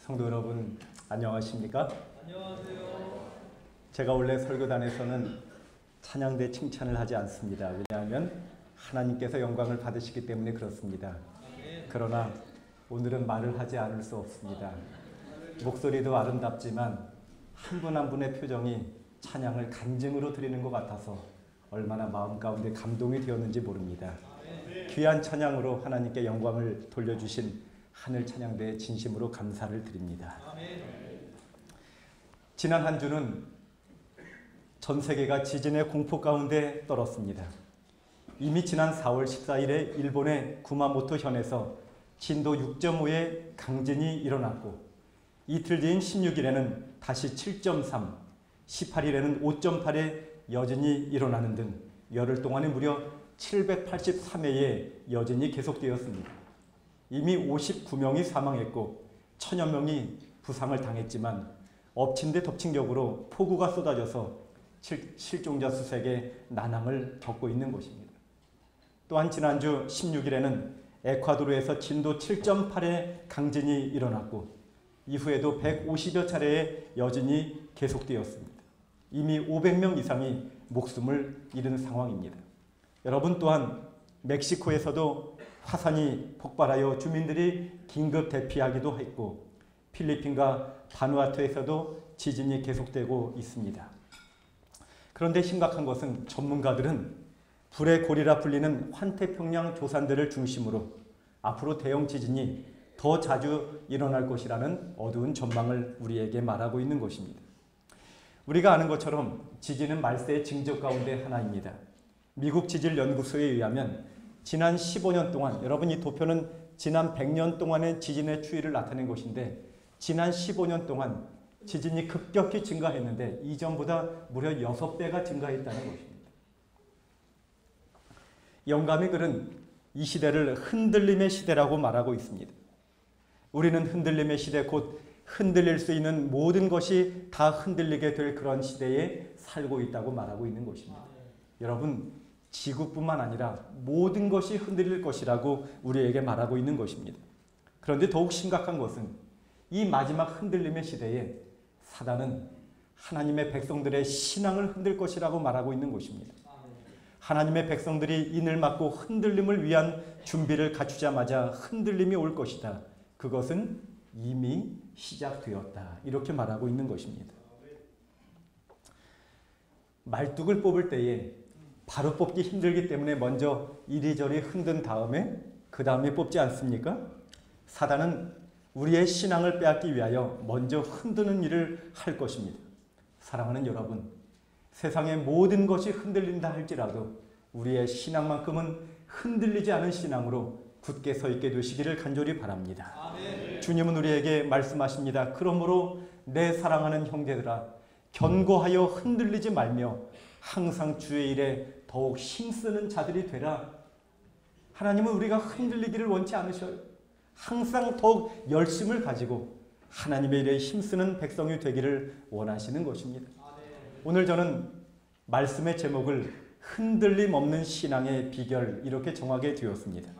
성도 여러분, 안녕하십니까? 안녕하세요. 제가 원래 설교단에서는 찬양대 칭찬을 하지 않습니다. 왜냐하면 하나님께서 영광을 받으시기 때문에 그렇습니다. 그러나 오늘은 말을 하지 않을 수 없습니다. 목소리도 아름답지만 한 분 한 분의 표정이 찬양을 간증으로 드리는 것 같아서 얼마나 마음 가운데 감동이 되었는지 모릅니다. 귀한 찬양으로 하나님께 영광을 돌려주신 하늘 찬양대에 진심으로 감사를 드립니다. 지난 한 주는 전 세계가 지진의 공포 가운데 떨었습니다. 이미 지난 4월 14일에 일본의 구마모토 현에서 진도 6.5의 강진이 일어났고 이틀 뒤인 16일에는 다시 7.3, 18일에는 5.8의 여진이 일어나는 등 열흘 동안에 무려 783회의 여진이 계속되었습니다. 이미 59명이 사망했고 1000여 명이 부상을 당했지만 엎친 데 덮친 격으로 폭우가 쏟아져서 실종자 수색의 난항을 겪고 있는 것입니다. 또한 지난주 16일에는 에콰도르에서 진도 7.8의 강진이 일어났고 이후에도 150여 차례의 여진이 계속되었습니다. 이미 500명 이상이 목숨을 잃은 상황입니다. 여러분, 또한 멕시코에서도 화산이 폭발하여 주민들이 긴급 대피하기도 했고 필리핀과 바누아투에서도 지진이 계속되고 있습니다. 그런데 심각한 것은 전문가들은 불의 고리라 불리는 환태평양 조산대를 중심으로 앞으로 대형 지진이 더 자주 일어날 것이라는 어두운 전망을 우리에게 말하고 있는 것입니다. 우리가 아는 것처럼 지진은 말세의 징조 가운데 하나입니다. 미국 지질연구소에 의하면 지난 15년 동안, 여러분 이 도표는 지난 100년 동안의 지진의 추이를 나타낸 것인데 지난 15년 동안 지진이 급격히 증가했는데 이전보다 무려 6배가 증가했다는 것입니다. 영감이 글은 이 시대를 흔들림의 시대라고 말하고 있습니다. 우리는 흔들림의 시대, 곧 흔들릴 수 있는 모든 것이 다 흔들리게 될 그런 시대에 살고 있다고 말하고 있는 것입니다. 여러분, 지구뿐만 아니라 모든 것이 흔들릴 것이라고 우리에게 말하고 있는 것입니다. 그런데 더욱 심각한 것은 이 마지막 흔들림의 시대에 사단은 하나님의 백성들의 신앙을 흔들 것이라고 말하고 있는 것입니다. 하나님의 백성들이 인을 맞고 흔들림을 위한 준비를 갖추자마자 흔들림이 올 것이다. 그것은 이미 시작되었다. 이렇게 말하고 있는 것입니다. 말뚝을 뽑을 때에 바로 뽑기 힘들기 때문에 먼저 이리저리 흔든 다음에 그 다음에 뽑지 않습니까? 사단은 우리의 신앙을 빼앗기 위하여 먼저 흔드는 일을 할 것입니다. 사랑하는 여러분, 세상의 모든 것이 흔들린다 할지라도 우리의 신앙만큼은 흔들리지 않은 신앙으로 굳게 서 있게 되시기를 간절히 바랍니다. 아멘. 주님은 우리에게 말씀하십니다. 그러므로 내 사랑하는 형제들아, 견고하여 흔들리지 말며 항상 주의 일에 더욱 힘쓰는 자들이 되라. 하나님은 우리가 흔들리기를 원치 않으셔요. 항상 더욱 열심을 가지고 하나님의 일에 힘쓰는 백성이 되기를 원하시는 것입니다. 오늘 저는 말씀의 제목을 흔들림 없는 신앙의 비결 이렇게 정하게 되었습니다.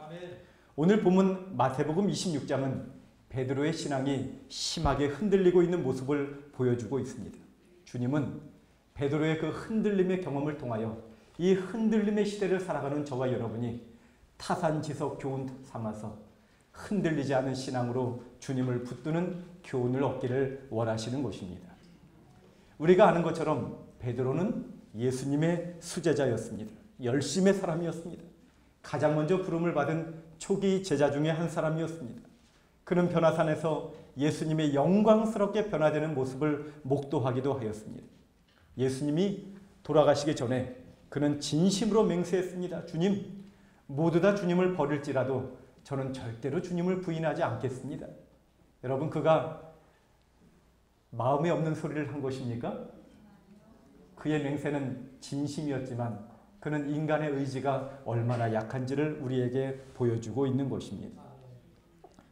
오늘 본문 마태복음 26장은 베드로의 신앙이 심하게 흔들리고 있는 모습을 보여주고 있습니다. 주님은 베드로의 그 흔들림의 경험을 통하여 이 흔들림의 시대를 살아가는 저와 여러분이 타산지석 교훈 삼아서 흔들리지 않은 신앙으로 주님을 붙드는 교훈을 얻기를 원하시는 것입니다. 우리가 아는 것처럼 베드로는 예수님의 수제자였습니다. 열심의 사람이었습니다. 가장 먼저 부름을 받은 초기 제자 중에 한 사람이었습니다. 그는 변화산에서 예수님의 영광스럽게 변화되는 모습을 목도하기도 하였습니다. 예수님이 돌아가시기 전에 그는 진심으로 맹세했습니다. 주님, 모두 다 주님을 버릴지라도 저는 절대로 주님을 부인하지 않겠습니다. 여러분, 그가 마음에 없는 소리를 한 것입니까? 그의 맹세는 진심이었지만 그는 인간의 의지가 얼마나 약한지를 우리에게 보여주고 있는 것입니다.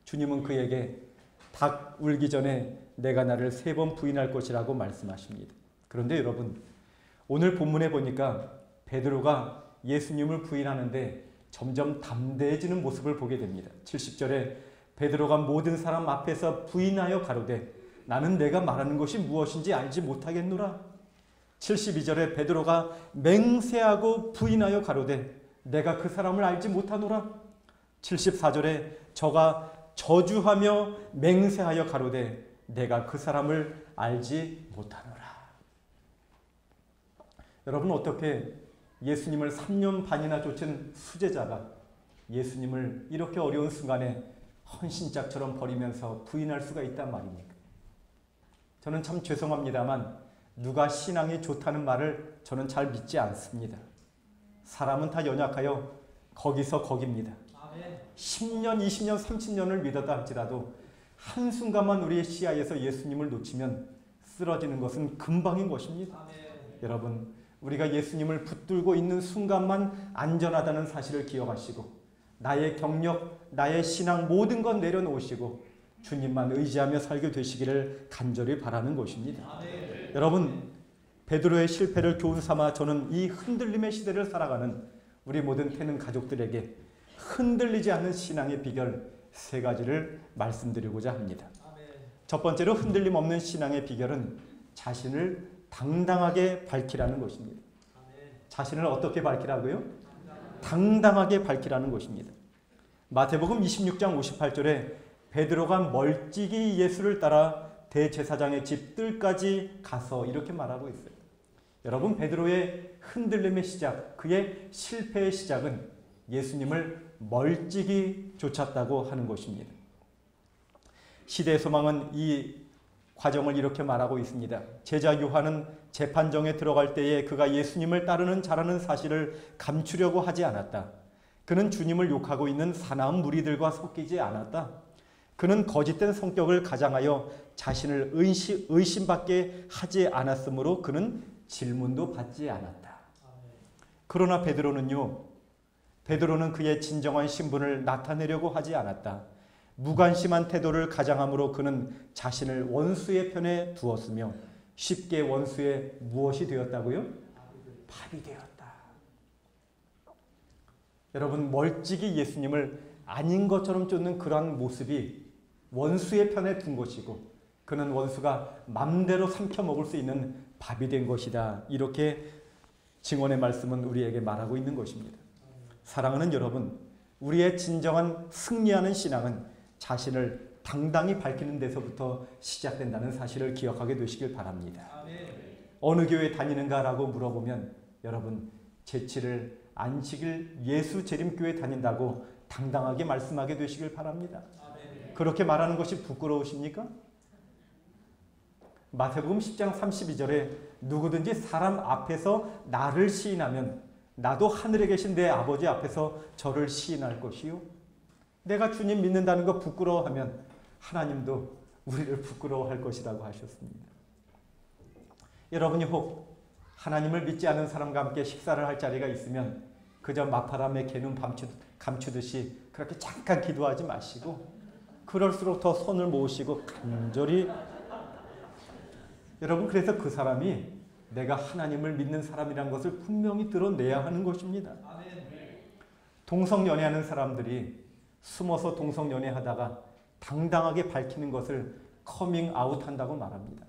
주님은 그에게 닭 울기 전에 내가 나를 3번 부인할 것이라고 말씀하십니다. 그런데 여러분, 오늘 본문에 보니까 베드로가 예수님을 부인하는데 점점 담대해지는 모습을 보게 됩니다. 70절에 베드로가 모든 사람 앞에서 부인하여 가로되 나는 내가 말하는 것이 무엇인지 알지 못하겠노라. 72절에 베드로가 맹세하고 부인하여 가로되 내가 그 사람을 알지 못하노라. 74절에 저가 저주하며 맹세하여 가로되 내가 그 사람을 알지 못하노라. 여러분, 어떻게 예수님을 3년 반이나 쫓은 수제자가 예수님을 이렇게 어려운 순간에 헌신짝처럼 버리면서 부인할 수가 있단 말입니까? 저는 참 죄송합니다만 누가 신앙이 좋다는 말을 저는 잘 믿지 않습니다. 사람은 다 연약하여 거기서 거깁니다. 10년, 20년, 30년을 믿었다 할지라도 한순간만 우리의 시야에서 예수님을 놓치면 쓰러지는 것은 금방인 것입니다. 여러분, 우리가 예수님을 붙들고 있는 순간만 안전하다는 사실을 기억하시고 나의 경력, 나의 신앙 모든 것 내려놓으시고 주님만 의지하며 살게 되시기를 간절히 바라는 것입니다. 여러분, 베드로의 실패를 교훈 삼아 저는 이 흔들림의 시대를 살아가는 우리 모든 태는 가족들에게 흔들리지 않는 신앙의 비결 3가지를 말씀드리고자 합니다. 첫 번째로 흔들림 없는 신앙의 비결은 자신을 당당하게 밝히라는 것입니다. 자신을 어떻게 밝히라고요? 당당하게 밝히라는 것입니다. 마태복음 26장 58절에 베드로가 멀찍이 예수를 따라 대제사장의 집 뜰까지 가서 이렇게 말하고 있어요. 여러분, 베드로의 흔들림의 시작, 그의 실패의 시작은 예수님을 멀찍이 쫓았다고 하는 것입니다. 시대의 소망은 이 과정을 이렇게 말하고 있습니다. 제자 요한은 재판정에 들어갈 때에 그가 예수님을 따르는 자라는 사실을 감추려고 하지 않았다. 그는 주님을 욕하고 있는 사나운 무리들과 섞이지 않았다. 그는 거짓된 성격을 가장하여 자신을 의심받게 하지 않았으므로 그는 질문도 받지 않았다. 그러나 베드로는 그의 진정한 신분을 나타내려고 하지 않았다. 무관심한 태도를 가장함으로 그는 자신을 원수의 편에 두었으며 쉽게 원수의 무엇이 되었다고요? 밥이 되었다. 여러분, 멀찍이 예수님을 아닌 것처럼 쫓는 그러한 모습이 원수의 편에 둔 것이고 그는 원수가 맘대로 삼켜 먹을 수 있는 밥이 된 것이다. 이렇게 증언의 말씀은 우리에게 말하고 있는 것입니다. 사랑하는 여러분, 우리의 진정한 승리하는 신앙은 자신을 당당히 밝히는 데서부터 시작된다는 사실을 기억하게 되시길 바랍니다. 어느 교회 다니는가라고 물어보면 여러분, 제7일 안식일 예수 재림교회 다닌다고 당당하게 말씀하게 되시길 바랍니다. 그렇게 말하는 것이 부끄러우십니까? 마태복음 10장 32절에 누구든지 사람 앞에서 나를 시인하면 나도 하늘에 계신 내 아버지 앞에서 저를 시인할 것이요. 내가 주님 믿는다는 거 부끄러워하면 하나님도 우리를 부끄러워할 것이라고 하셨습니다. 여러분이 혹 하나님을 믿지 않은 사람과 함께 식사를 할 자리가 있으면 그저 마파람에 개눈 감추듯이 그렇게 잠깐 기도하지 마시고 그럴수록 더 손을 모으시고 간절히 여러분, 그래서 그 사람이 내가 하나님을 믿는 사람이란 것을 분명히 드러내야 하는 것입니다. 동성연애하는 사람들이 숨어서 동성연애하다가 당당하게 밝히는 것을 커밍아웃 한다고 말합니다.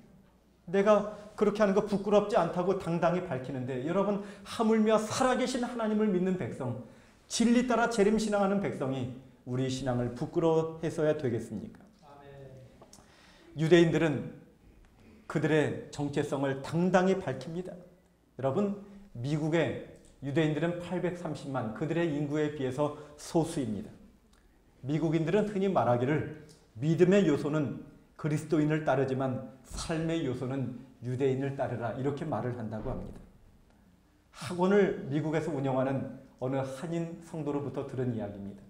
내가 그렇게 하는 거 부끄럽지 않다고 당당히 밝히는데 여러분, 하물며 살아계신 하나님을 믿는 백성, 진리 따라 재림신앙하는 백성이 우리 신앙을 부끄러워해서야 되겠습니까? 유대인들은 그들의 정체성을 당당히 밝힙니다. 여러분, 미국의 유대인들은 830만, 그들의 인구에 비해서 소수입니다. 미국인들은 흔히 말하기를 믿음의 요소는 그리스도인을 따르지만 삶의 요소는 유대인을 따르라, 이렇게 말을 한다고 합니다. 학원을 미국에서 운영하는 어느 한인 성도로부터 들은 이야기입니다.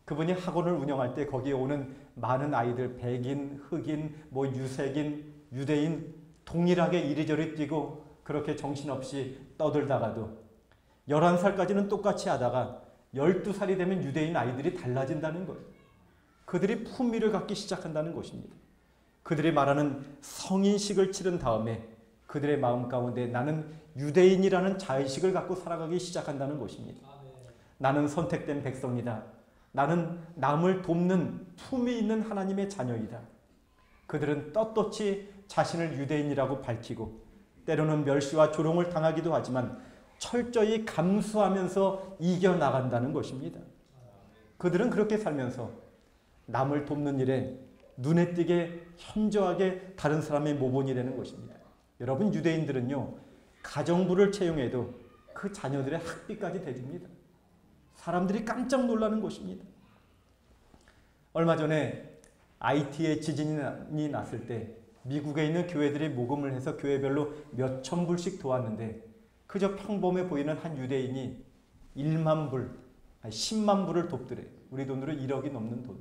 그분이 학원을 운영할 때 거기에 오는 많은 아이들, 백인, 흑인, 유색인, 유대인 동일하게 이리저리 뛰고 그렇게 정신없이 떠들다가도 11살까지는 똑같이 하다가 12살이 되면 유대인 아이들이 달라진다는 거예요. 그들이 품위를 갖기 시작한다는 것입니다. 그들이 말하는 성인식을 치른 다음에 그들의 마음 가운데 나는 유대인이라는 자의식을 갖고 살아가기 시작한다는 것입니다. 나는 선택된 백성이다. 나는 남을 돕는 품이 있는 하나님의 자녀이다. 그들은 떳떳이 자신을 유대인이라고 밝히고 때로는 멸시와 조롱을 당하기도 하지만 철저히 감수하면서 이겨나간다는 것입니다. 그들은 그렇게 살면서 남을 돕는 일에 눈에 띄게 현저하게 다른 사람의 모본이 되는 것입니다. 여러분, 유대인들은요, 가정부를 채용해도 그 자녀들의 학비까지 대줍니다. 사람들이 깜짝 놀라는 것입니다. 얼마 전에 IT의 지진이 났을 때 미국에 있는 교회들이 모금을 해서 교회별로 몇천 불씩 도왔는데 그저 평범해 보이는 한 유대인이 1만 불, 10만 불을 돕더래. 우리 돈으로 1억이 넘는 돈을.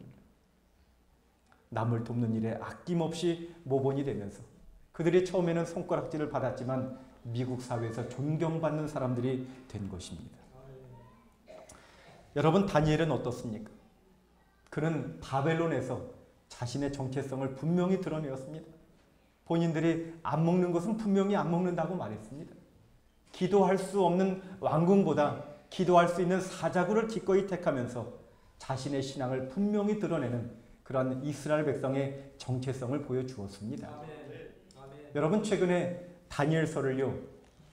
남을 돕는 일에 아낌없이 모본이 되면서 그들이 처음에는 손가락질을 받았지만 미국 사회에서 존경받는 사람들이 된 것입니다. 여러분, 다니엘은 어떻습니까? 그는 바벨론에서 자신의 정체성을 분명히 드러내었습니다. 본인들이 안 먹는 것은 분명히 안 먹는다고 말했습니다. 기도할 수 없는 왕궁보다 기도할 수 있는 사자굴을 기꺼이 택하면서 자신의 신앙을 분명히 드러내는 그러한 이스라엘 백성의 정체성을 보여주었습니다. 여러분, 최근에 다니엘서를요,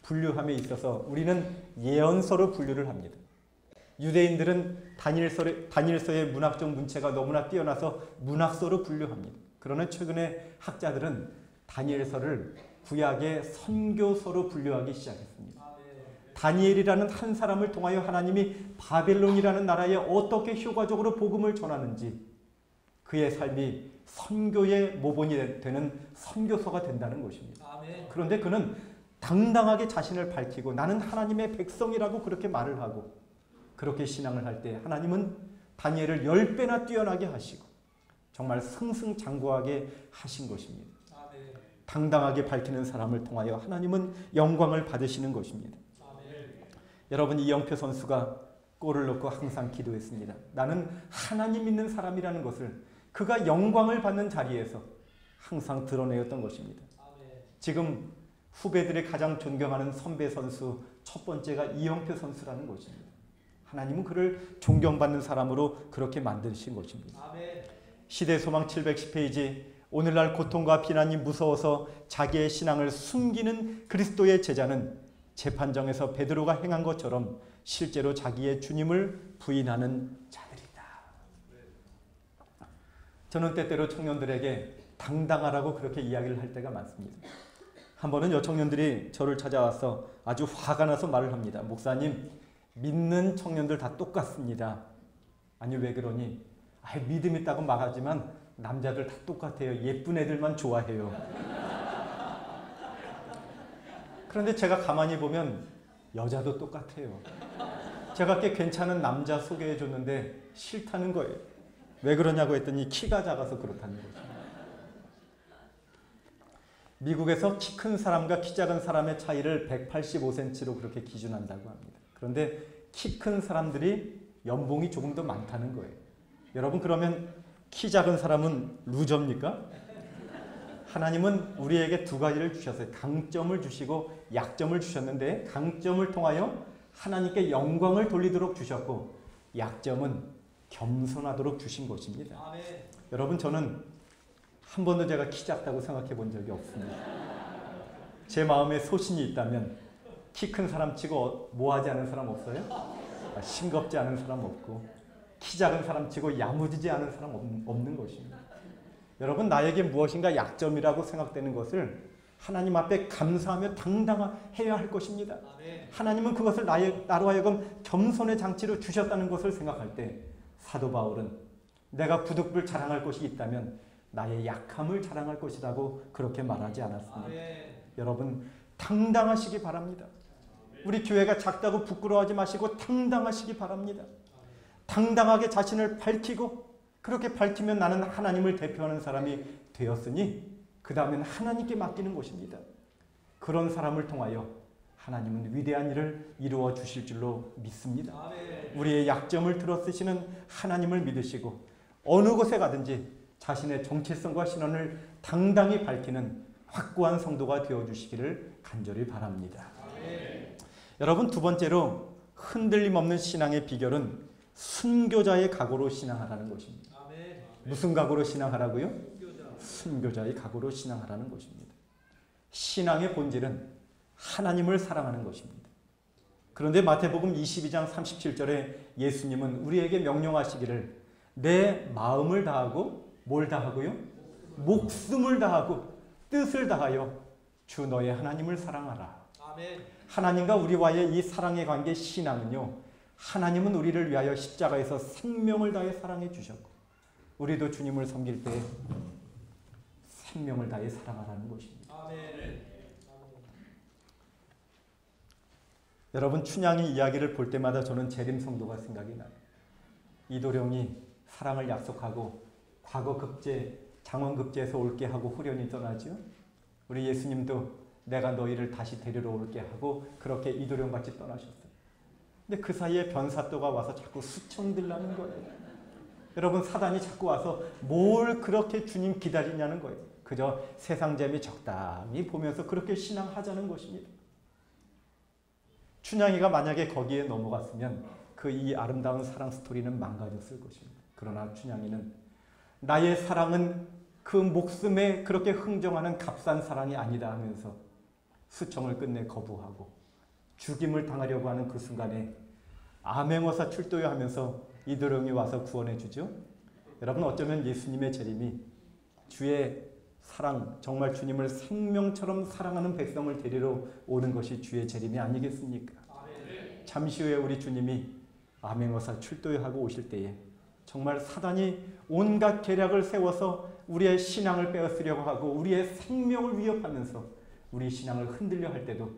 분류함에 있어서 우리는 예언서로 분류를 합니다. 유대인들은 다니엘서의 문학적 문체가 너무나 뛰어나서 문학서로 분류합니다. 그러나 최근에 학자들은 다니엘서를 구약의 선교서로 분류하기 시작했습니다. 다니엘이라는 한 사람을 통하여 하나님이 바벨론이라는 나라에 어떻게 효과적으로 복음을 전하는지 그의 삶이 선교의 모본이 되는 선교서가 된다는 것입니다. 그런데 그는 당당하게 자신을 밝히고 나는 하나님의 백성이라고 그렇게 말을 하고 그렇게 신앙을 할 때 하나님은 다니엘을 10배나 뛰어나게 하시고 정말 승승장구하게 하신 것입니다. 당당하게 밝히는 사람을 통하여 하나님은 영광을 받으시는 것입니다. 여러분, 이영표 선수가 골을 넣고 항상 기도했습니다. 나는 하나님 믿는 사람이라는 것을 그가 영광을 받는 자리에서 항상 드러내었던 것입니다. 지금 후배들이 가장 존경하는 선배 선수 첫 번째가 이영표 선수라는 것입니다. 하나님은 그를 존경받는 사람으로 그렇게 만드신 것입니다. 시대소망 710페이지, 오늘날 고통과 비난이 무서워서 자기의 신앙을 숨기는 그리스도의 제자는 재판정에서 베드로가 행한 것처럼 실제로 자기의 주님을 부인하는 자들이다. 저는 때때로 청년들에게 당당하라고 그렇게 이야기를 할 때가 많습니다. 한 번은 여청년들이 저를 찾아와서 아주 화가 나서 말을 합니다. 목사님, 믿는 청년들 다 똑같습니다. 아니, 왜 그러니? 믿음 있다고 말하지만 남자들 다 똑같아요. 예쁜 애들만 좋아해요. 그런데 제가 가만히 보면 여자도 똑같아요. 제가 꽤 괜찮은 남자 소개해 줬는데 싫다는 거예요. 왜 그러냐고 했더니 키가 작아서 그렇다는 거죠. 미국에서 키 큰 사람과 키 작은 사람의 차이를 185cm로 그렇게 기준한다고 합니다. 그런데 키 큰 사람들이 연봉이 조금 더 많다는 거예요. 여러분, 그러면 키 작은 사람은 루저입니까? 하나님은 우리에게 두 가지를 주셨어요. 강점을 주시고 약점을 주셨는데 강점을 통하여 하나님께 영광을 돌리도록 주셨고 약점은 겸손하도록 주신 것입니다. 여러분, 저는 한 번도 제가 키 작다고 생각해 본 적이 없습니다. 제 마음에 소신이 있다면 키 큰 사람 치고 뭐하지 않은 사람 없어요? 싱겁지 않은 사람 없고 키 작은 사람 치고 야무지지 않은 사람 없는 것입니다. 여러분, 나에게 무엇인가 약점이라고 생각되는 것을 하나님 앞에 감사하며 당당해야 할 것입니다. 하나님은 그것을 나로 하여금 겸손의 장치로 주셨다는 것을 생각할 때 사도 바울은 내가 부득불 자랑할 것이 있다면 나의 약함을 자랑할 것이라고 그렇게 말하지 않았습니다. 여러분, 당당하시기 바랍니다. 우리 교회가 작다고 부끄러워하지 마시고 당당하시기 바랍니다. 당당하게 자신을 밝히고 그렇게 밝히면 나는 하나님을 대표하는 사람이 되었으니 그 다음엔 하나님께 맡기는 것입니다. 그런 사람을 통하여 하나님은 위대한 일을 이루어 주실 줄로 믿습니다. 우리의 약점을 들어쓰시는 하나님을 믿으시고 어느 곳에 가든지 자신의 정체성과 신원을 당당히 밝히는 확고한 성도가 되어주시기를 간절히 바랍니다. 여러분, 두 번째로 흔들림 없는 신앙의 비결은 순교자의 각오로 신앙하라는 것입니다. 아멘. 무슨 각오로 신앙하라고요? 순교자의 각오로 신앙하라는 것입니다. 신앙의 본질은 하나님을 사랑하는 것입니다. 그런데 마태복음 22장 37절에 예수님은 우리에게 명령하시기를 내 마음을 다하고 뭘 다하고요? 목숨을 다하고 뜻을 다하여 주 너의 하나님을 사랑하라. 아멘. 하나님과 우리와의 이 사랑의 관계 신앙은요, 하나님은 우리를 위하여 십자가에서 생명을 다해 사랑해 주셨고 우리도 주님을 섬길 때 생명을 다해 사랑하라는 것입니다. 아멘. 여러분, 춘향이 이야기를 볼 때마다 저는 재림 성도가 생각이 나요. 이도령이 사랑을 약속하고 과거 급제, 장원급제에서 올게 하고 후련히 떠나죠. 우리 예수님도 내가 너희를 다시 데리러 올게 하고 그렇게 이도령같이 떠나셨어요. 근데 그 사이에 변사또가 와서 자꾸 수청들라는 거예요. 여러분, 사단이 자꾸 와서 뭘 그렇게 주님 기다리냐는 거예요. 그저 세상 재미 적당히 보면서 그렇게 신앙하자는 것입니다. 춘향이가 만약에 거기에 넘어갔으면 그 이 아름다운 사랑 스토리는 망가졌을 것입니다. 그러나 춘향이는 나의 사랑은 그 목숨에 그렇게 흥정하는 값싼 사랑이 아니다 하면서 수청을 끝내 거부하고 죽임을 당하려고 하는 그 순간에 암행어사 출도요 하면서 이도령이 와서 구원해 주죠. 여러분, 어쩌면 예수님의 재림이 주의 사랑, 정말 주님을 생명처럼 사랑하는 백성을 데리러 오는 것이 주의 재림이 아니겠습니까? 잠시 후에 우리 주님이 암행어사 출도하고 오실 때에 정말 사단이 온갖 계략을 세워서 우리의 신앙을 빼앗으려고 하고 우리의 생명을 위협하면서 우리 신앙을 흔들려 할 때도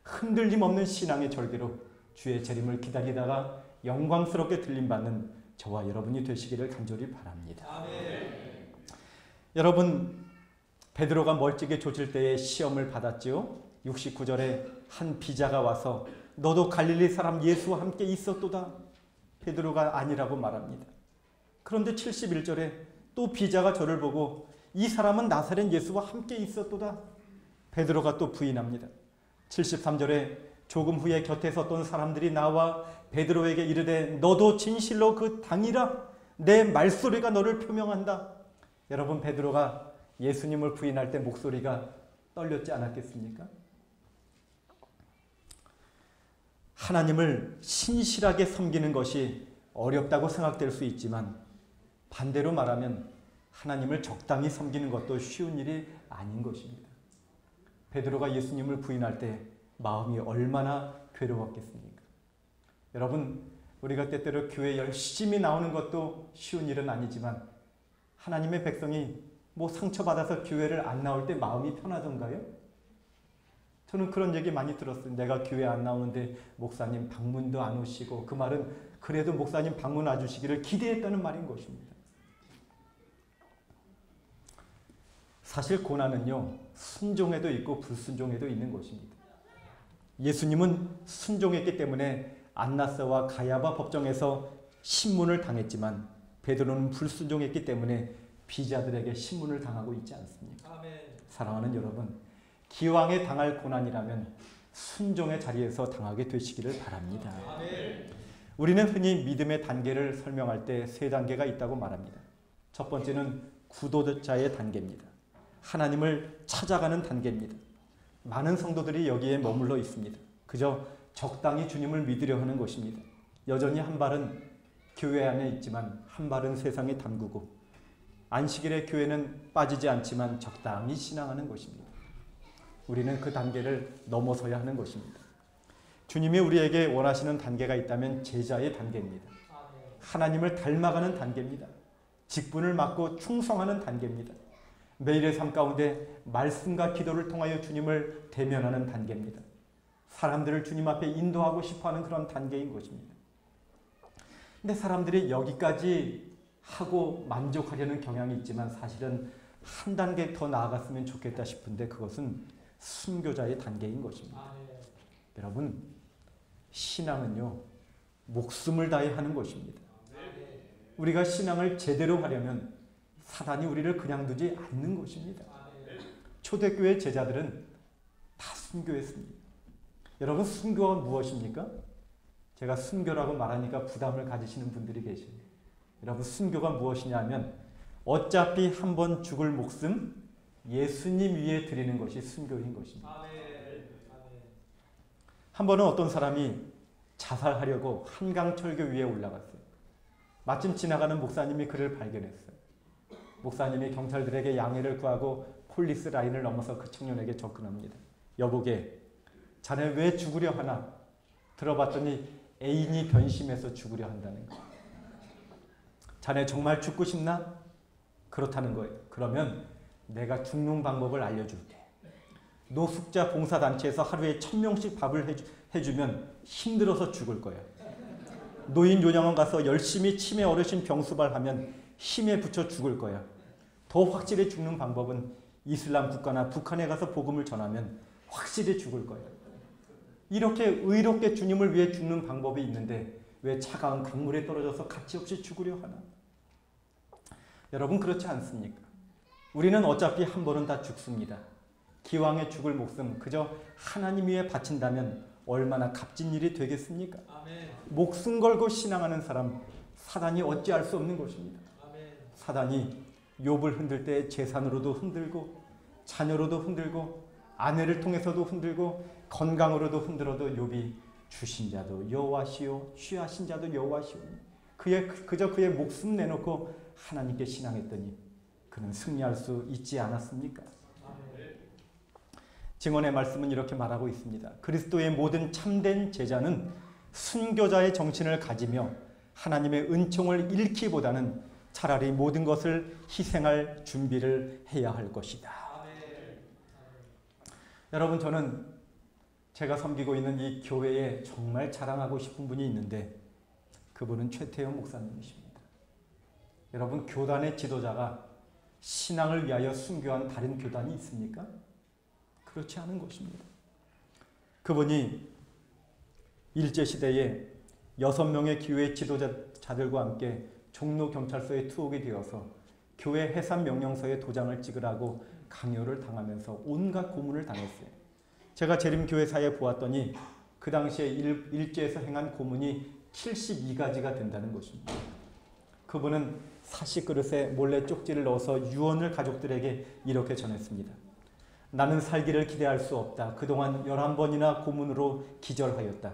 흔들림 없는 신앙의 절개로 주의 재림을 기다리다가 영광스럽게 들림받는 저와 여러분이 되시기를 간절히 바랍니다. 아멘. 여러분, 베드로가 멀찍이 조질 때에 시험을 받았지요. 69절에 한 비자가 와서 너도 갈릴리 사람 예수와 함께 있었도다. 베드로가 아니라고 말합니다. 그런데 71절에 또 비자가 저를 보고 이 사람은 나사렛 예수와 함께 있었도다. 베드로가 또 부인합니다. 73절에 조금 후에 곁에 섰던 사람들이 나와 베드로에게 이르되 너도 진실로 그 당이라. 내 말소리가 너를 표명한다. 여러분, 베드로가 예수님을 부인할 때 목소리가 떨렸지 않았겠습니까? 하나님을 신실하게 섬기는 것이 어렵다고 생각될 수 있지만 반대로 말하면 하나님을 적당히 섬기는 것도 쉬운 일이 아닌 것입니다. 베드로가 예수님을 부인할 때 마음이 얼마나 괴로웠겠습니까? 여러분, 우리가 때때로 교회 열심히 나오는 것도 쉬운 일은 아니지만 하나님의 백성이 상처받아서 교회를 안 나올 때 마음이 편하던가요? 저는 그런 얘기 많이 들었어요. 내가 교회 안 나오는데 목사님 방문도 안 오시고, 그 말은 그래도 목사님 방문 와주시기를 기대했다는 말인 것입니다. 사실 고난은요, 순종에도 있고 불순종에도 있는 것입니다. 예수님은 순종했기 때문에 안나스와 가야바 법정에서 신문을 당했지만 베드로는 불순종했기 때문에 비자들에게 신문을 당하고 있지 않습니까? 아멘. 사랑하는 여러분, 기왕에 당할 고난이라면 순종의 자리에서 당하게 되시기를 바랍니다. 아멘. 우리는 흔히 믿음의 단계를 설명할 때 세 단계가 있다고 말합니다. 첫 번째는 구도자의 단계입니다. 하나님을 찾아가는 단계입니다. 많은 성도들이 여기에 머물러 있습니다. 그저 적당히 주님을 믿으려 하는 것입니다. 여전히 한 발은 교회 안에 있지만 한 발은 세상에 담그고 안식일에 교회는 빠지지 않지만 적당히 신앙하는 것입니다. 우리는 그 단계를 넘어서야 하는 것입니다. 주님이 우리에게 원하시는 단계가 있다면 제자의 단계입니다. 하나님을 닮아가는 단계입니다. 직분을 맡고 충성하는 단계입니다. 매일의 삶 가운데 말씀과 기도를 통하여 주님을 대면하는 단계입니다. 사람들을 주님 앞에 인도하고 싶어하는 그런 단계인 것입니다. 근데 사람들이 여기까지 하고 만족하려는 경향이 있지만 사실은 한 단계 더 나아갔으면 좋겠다 싶은데 그것은 순교자의 단계인 것입니다. 여러분, 신앙은요, 목숨을 다해 하는 것입니다. 우리가 신앙을 제대로 하려면 사단이 우리를 그냥 두지 않는 것입니다. 초대교회 제자들은 다 순교했습니다. 여러분, 순교가 무엇입니까? 제가 순교라고 말하니까 부담을 가지시는 분들이 계세요. 여러분, 순교가 무엇이냐면 어차피 한 번 죽을 목숨 예수님 위에 드리는 것이 순교인 것입니다. 한 번은 어떤 사람이 자살하려고 한강철교 위에 올라갔어요. 마침 지나가는 목사님이 그를 발견했어요. 목사님이 경찰들에게 양해를 구하고 폴리스 라인을 넘어서 그 청년에게 접근합니다. 여보게, 자네 왜 죽으려 하나? 들어봤더니 애인이 변심해서 죽으려 한다는 거예요. 자네 정말 죽고 싶나? 그렇다는 거예요. 그러면 내가 죽는 방법을 알려줄게. 노숙자 봉사단체에서 하루에 1000명씩 밥을 해주면 힘들어서 죽을 거야. 노인 요양원 가서 열심히 치매 어르신 병수발하면 힘에 붙여 죽을 거야. 더 확실히 죽는 방법은 이슬람 국가나 북한에 가서 복음을 전하면 확실히 죽을 거야. 이렇게 의롭게 주님을 위해 죽는 방법이 있는데 왜 차가운 강물에 떨어져서 가치 없이 죽으려 하나? 여러분, 그렇지 않습니까? 우리는 어차피 한 번은 다 죽습니다. 기왕에 죽을 목숨 그저 하나님 위에 바친다면 얼마나 값진 일이 되겠습니까? 아멘. 목숨 걸고 신앙하는 사람, 사단이 어찌할 수 없는 것입니다. 아멘. 사단이 욥을 흔들 때 재산으로도 흔들고 자녀로도 흔들고 아내를 통해서도 흔들고 건강으로도 흔들어도 욥이 주신 자도 여호와시오 취하신 자도 여호와시오 그저 그의 목숨 내놓고 하나님께 신앙했더니 그는 승리할 수 있지 않았습니까? 증언의 말씀은 이렇게 말하고 있습니다. 그리스도의 모든 참된 제자는 순교자의 정신을 가지며 하나님의 은총을 잃기보다는 차라리 모든 것을 희생할 준비를 해야 할 것이다. 여러분, 저는 제가 섬기고 있는 이 교회에 정말 자랑하고 싶은 분이 있는데 그분은 최태영 목사님이십니다. 여러분, 교단의 지도자가 신앙을 위하여 순교한 다른 교단이 있습니까? 그렇지 않은 것입니다. 그분이 일제시대에 6명의 교회 지도자들과 함께 종로경찰서에 투옥이 되어서 교회 해산명령서에 도장을 찍으라고 강요를 당하면서 온갖 고문을 당했어요. 제가 재림교회사에 보았더니 그 당시에 일제에서 행한 고문이 72가지가 된다는 것입니다. 그분은 사시그릇에 몰래 쪽지를 넣어서 유언을 가족들에게 이렇게 전했습니다. 나는 살기를 기대할 수 없다. 그동안 11번이나 고문으로 기절하였다.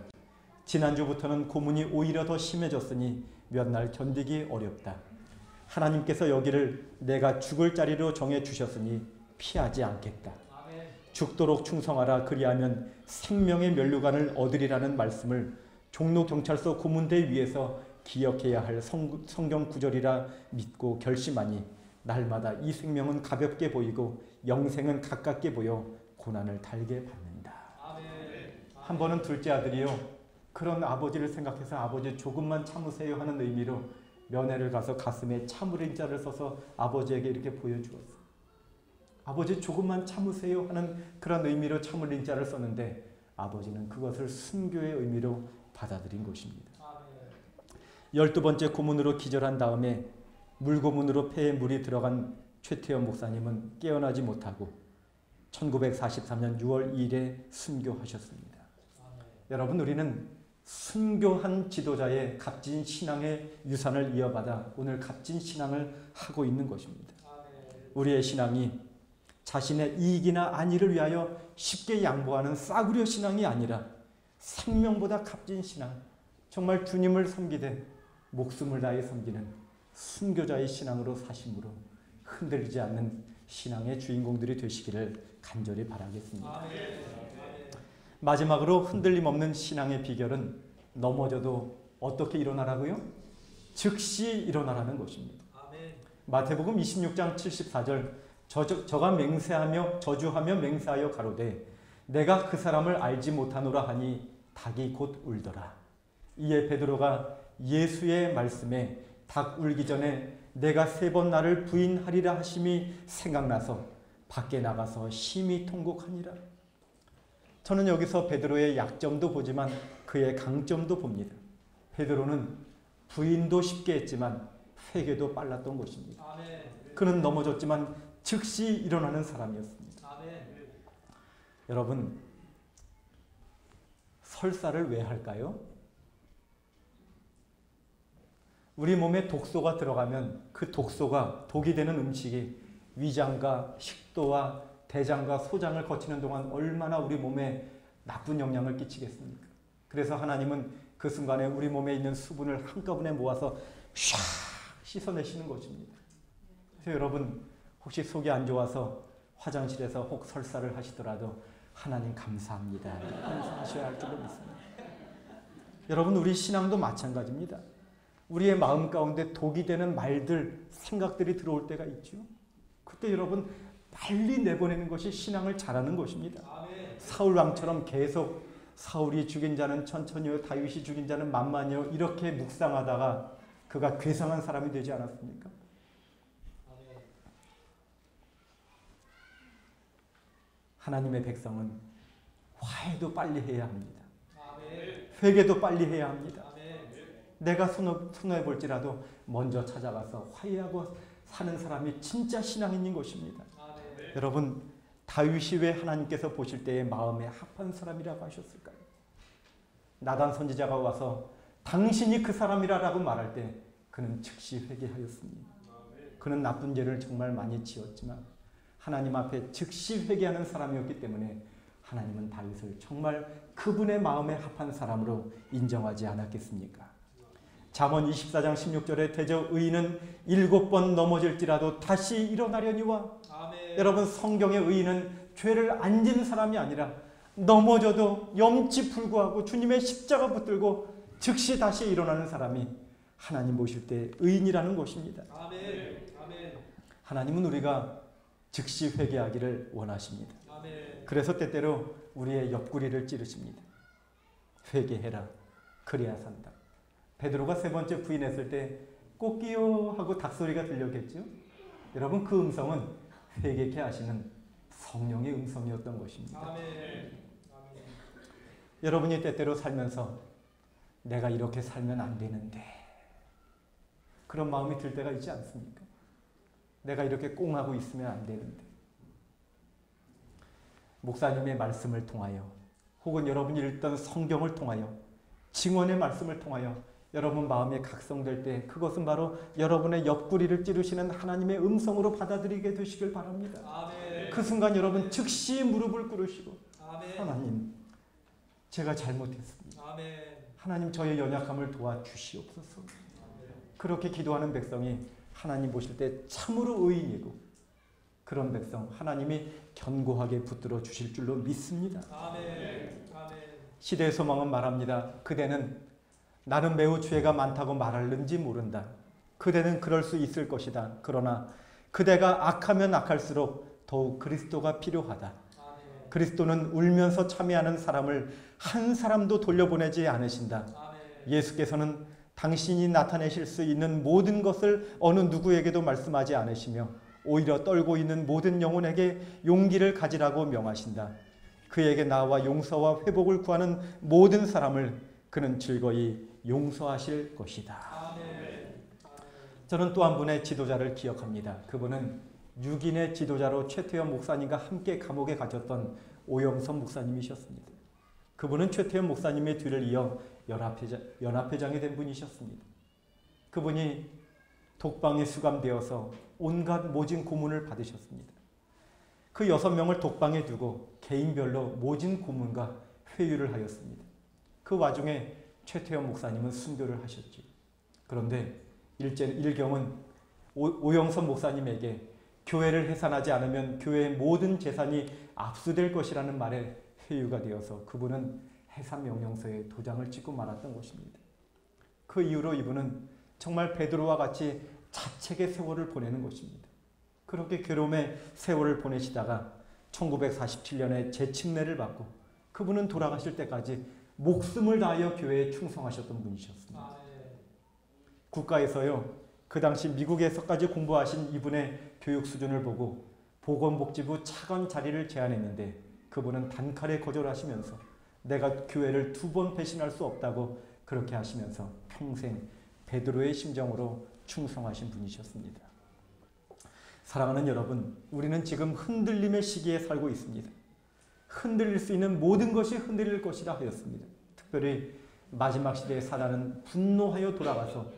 지난주부터는 고문이 오히려 더 심해졌으니 몇 날 견디기 어렵다. 하나님께서 여기를 내가 죽을 자리로 정해 주셨으니 피하지 않겠다. 죽도록 충성하라. 그리하면 생명의 면류관을 얻으리라는 말씀을 종로경찰서 고문대 위에서 기억해야 할 성경 구절이라 믿고 결심하니 날마다 이 생명은 가볍게 보이고 영생은 가깝게 보여 고난을 달게 받는다. 한 번은 둘째 아들이요, 그런 아버지를 생각해서 아버지 조금만 참으세요 하는 의미로 면회를 가서 가슴에 참을인자를 써서 아버지에게 이렇게 보여주었어요. 아버지 조금만 참으세요 하는 그런 의미로 참을인자를 썼는데 아버지는 그것을 순교의 의미로 받아들인 것입니다. 12번째 고문으로 기절한 다음에 물고문으로 폐에 물이 들어간 최태원 목사님은 깨어나지 못하고 1943년 6월 2일에 순교하셨습니다. 여러분, 우리는 순교한 지도자의 값진 신앙의 유산을 이어받아 오늘 값진 신앙을 하고 있는 것입니다. 우리의 신앙이 자신의 이익이나 안위를 위하여 쉽게 양보하는 싸구려 신앙이 아니라 생명보다 값진 신앙, 정말 주님을 섬기되 목숨을 다해 섬기는 순교자의 신앙으로 사심으로 흔들리지 않는 신앙의 주인공들이 되시기를 간절히 바라겠습니다. 마지막으로 흔들림 없는 신앙의 비결은 넘어져도 어떻게 일어나라고요? 즉시 일어나라는 것입니다. 마태복음 26장 74절 저가 맹세하며 저주하며 맹세하여 가로되 내가 그 사람을 알지 못하노라 하니 닭이 곧 울더라. 이에 베드로가 예수의 말씀에 닭 울기 전에 내가 3번 나를 부인하리라 하심이 생각나서 밖에 나가서 심히 통곡하니라. 저는 여기서 베드로의 약점도 보지만 그의 강점도 봅니다. 베드로는 부인도 쉽게 했지만 회개도 빨랐던 것입니다. 그는 넘어졌지만 즉시 일어나는 사람이었습니다. 여러분, 설사를 왜 할까요? 우리 몸에 독소가 들어가면 그 독소가 독이 되는 음식이 위장과 식도와 대장과 소장을 거치는 동안 얼마나 우리 몸에 나쁜 영향을 끼치겠습니까? 그래서 하나님은 그 순간에 우리 몸에 있는 수분을 한꺼번에 모아서 샥 씻어내시는 것입니다. 그래서 여러분 혹시 속이 안 좋아서 화장실에서 혹 설사를 하시더라도 하나님 감사합니다. 감사하셔야 할 줄로 믿습니다. 여러분 우리 신앙도 마찬가지입니다. 우리의 마음 가운데 독이 되는 말들, 생각들이 들어올 때가 있죠. 그때 여러분 빨리 내보내는 것이 신앙을 잘하는 것입니다. 사울 왕처럼 계속 사울이 죽인 자는 천천히요 다윗이 죽인 자는 만만히요 이렇게 묵상하다가 그가 괴상한 사람이 되지 않았습니까? 하나님의 백성은 화해도 빨리 해야 합니다. 회개도 빨리 해야 합니다. 내가 손해 볼지라도 먼저 찾아가서 화해하고 사는 사람이 진짜 신앙인인 것입니다. 여러분 다윗이 왜 하나님께서 보실 때의 마음에 합한 사람이라고 하셨을까요? 나단 선지자가 와서 당신이 그 사람이라고 말할 때 그는 즉시 회개하였습니다. 그는 나쁜 죄를 정말 많이 지었지만 하나님 앞에 즉시 회개하는 사람이었기 때문에 하나님은 다윗을 정말 그분의 마음에 합한 사람으로 인정하지 않았겠습니까? 잠언 24장 16절에 대저 의인은 7번 넘어질지라도 다시 일어나려니와. 여러분 성경의 의인은 죄를 안 지은 사람이 아니라 넘어져도 염치 불구하고 주님의 십자가 붙들고 즉시 다시 일어나는 사람이 하나님 보실 때 의인이라는 것입니다. 하나님은 우리가 즉시 회개하기를 원하십니다. 그래서 때때로 우리의 옆구리를 찌르십니다. 회개해라. 그래야 산다. 베드로가 3번째 부인했을 때 꽃기요 하고 닭소리가 들렸겠죠. 여러분 그 음성은 회개케 하시는 성령의 음성이었던 것입니다. 여러분이 때때로 살면서 내가 이렇게 살면 안 되는데 그런 마음이 들 때가 있지 않습니까? 내가 이렇게 꽁하고 있으면 안 되는데 목사님의 말씀을 통하여 혹은 여러분이 읽던 성경을 통하여 증언의 말씀을 통하여 여러분 마음에 각성될 때 그것은 바로 여러분의 옆구리를 찌르시는 하나님의 음성으로 받아들이게 되시길 바랍니다. 그 순간 여러분 즉시 무릎을 꿇으시고 하나님 제가 잘못했습니다. 하나님 저의 연약함을 도와주시옵소서. 그렇게 기도하는 백성이 하나님 보실 때 참으로 의인이고 그런 백성 하나님이 견고하게 붙들어 주실 줄로 믿습니다. 시대의 소망은 말합니다. 그대는 나는 매우 죄가 많다고 말하는지 모른다. 그대는 그럴 수 있을 것이다. 그러나 그대가 악하면 악할수록 더욱 그리스도가 필요하다. 그리스도는 울면서 참여하는 사람을 한 사람도 돌려보내지 않으신다. 예수께서는 당신이 나타내실 수 있는 모든 것을 어느 누구에게도 말씀하지 않으시며 오히려 떨고 있는 모든 영혼에게 용기를 가지라고 명하신다. 그에게 나와 용서와 회복을 구하는 모든 사람을 그는 즐거이 용서하실 것이다. 저는 또 한 분의 지도자를 기억합니다. 그분은 6인의 지도자로 최태원 목사님과 함께 감옥에 갇혔던 오영선 목사님이셨습니다. 그분은 최태원 목사님의 뒤를 이어 연합회장이 된 분이셨습니다. 그분이 독방에 수감되어서 온갖 모진 고문을 받으셨습니다. 그 6명을 독방에 두고 개인별로 모진 고문과 회유를 하였습니다. 그 와중에 최태원 목사님은 순교를 하셨죠. 그런데 일경은 오영선 목사님에게 교회를 해산하지 않으면 교회의 모든 재산이 압수될 것이라는 말에 회유가 되어서 그분은 해산 명령서에 도장을 찍고 말았던 것입니다. 그 이후로 이분은 정말 베드로와 같이 자책의 세월을 보내는 것입니다. 그렇게 괴로움의 세월을 보내시다가 1947년에 재침례를 받고 그분은 돌아가실 때까지 목숨을 다하여 교회에 충성하셨던 분이셨습니다. 국가에서요, 그 당시 미국에서까지 공부하신 이분의 교육 수준을 보고 보건복지부 차관 자리를 제안했는데 그분은 단칼에 거절하시면서 내가 교회를 2번 배신할 수 없다고 그렇게 하시면서 평생 베드로의 심정으로 충성하신 분이셨습니다. 사랑하는 여러분, 우리는 지금 흔들림의 시기에 살고 있습니다. 흔들릴 수 있는 모든 것이 흔들릴 것이라 하였습니다. 특별히 마지막 시대에 사단은 분노하여 돌아가서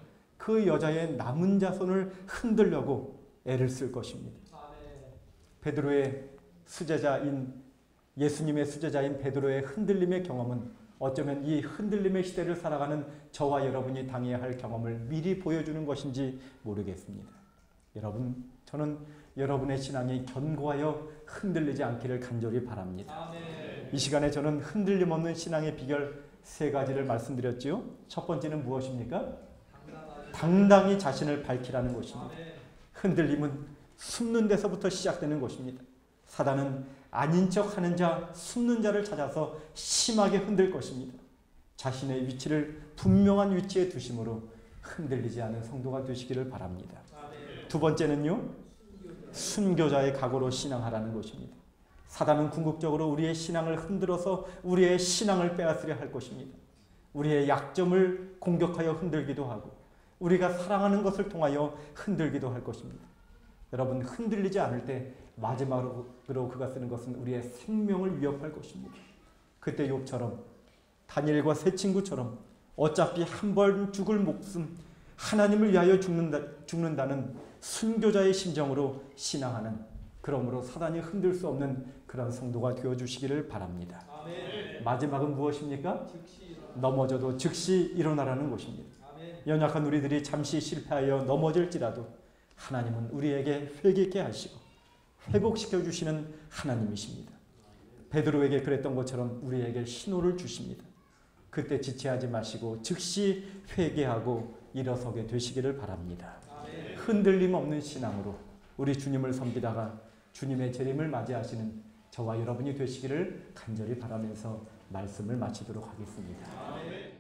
그 여자의 남은 자손을 흔들려고 애를 쓸 것입니다. 베드로의 수제자인 예수님의 수제자인 베드로의 흔들림의 경험은 어쩌면 이 흔들림의 시대를 살아가는 저와 여러분이 당해야 할 경험을 미리 보여주는 것인지 모르겠습니다. 여러분, 저는 여러분의 신앙이 견고하여 흔들리지 않기를 간절히 바랍니다. 이 시간에 저는 흔들림 없는 신앙의 비결 3가지를 말씀드렸지요. 첫 번째는 무엇입니까? 당당히 자신을 밝히라는 것입니다. 흔들림은 숨는 데서부터 시작되는 것입니다. 사단은 아닌 척 하는 자, 숨는 자를 찾아서 심하게 흔들 것입니다. 자신의 위치를 분명한 위치에 두심으로 흔들리지 않은 성도가 되시기를 바랍니다. 두 번째는요, 순교자의 각오로 신앙하라는 것입니다. 사단은 궁극적으로 우리의 신앙을 흔들어서 우리의 신앙을 빼앗으려 할 것입니다. 우리의 약점을 공격하여 흔들기도 하고 우리가 사랑하는 것을 통하여 흔들기도 할 것입니다. 여러분, 흔들리지 않을 때 마지막으로 그가 쓰는 것은 우리의 생명을 위협할 것입니다. 그때 욥처럼 다니엘과 세 친구처럼 어차피 한 번 죽을 목숨, 하나님을 위하여 죽는다는 순교자의 심정으로 신앙하는, 그러므로 사단이 흔들 수 없는 그런 성도가 되어주시기를 바랍니다. 아멘. 마지막은 무엇입니까? 넘어져도 즉시 일어나라는 것입니다. 아멘. 연약한 우리들이 잠시 실패하여 넘어질지라도 하나님은 우리에게 회개케 하시고 회복시켜 주시는 하나님이십니다. 베드로에게 그랬던 것처럼 우리에게 신호를 주십니다. 그때 지체하지 마시고 즉시 회개하고 일어서게 되시기를 바랍니다. 아멘. 흔들림 없는 신앙으로 우리 주님을 섬기다가 주님의 재림을 맞이하시는 저와 여러분이 되시기를 간절히 바라면서 말씀을 마치도록 하겠습니다. 아멘.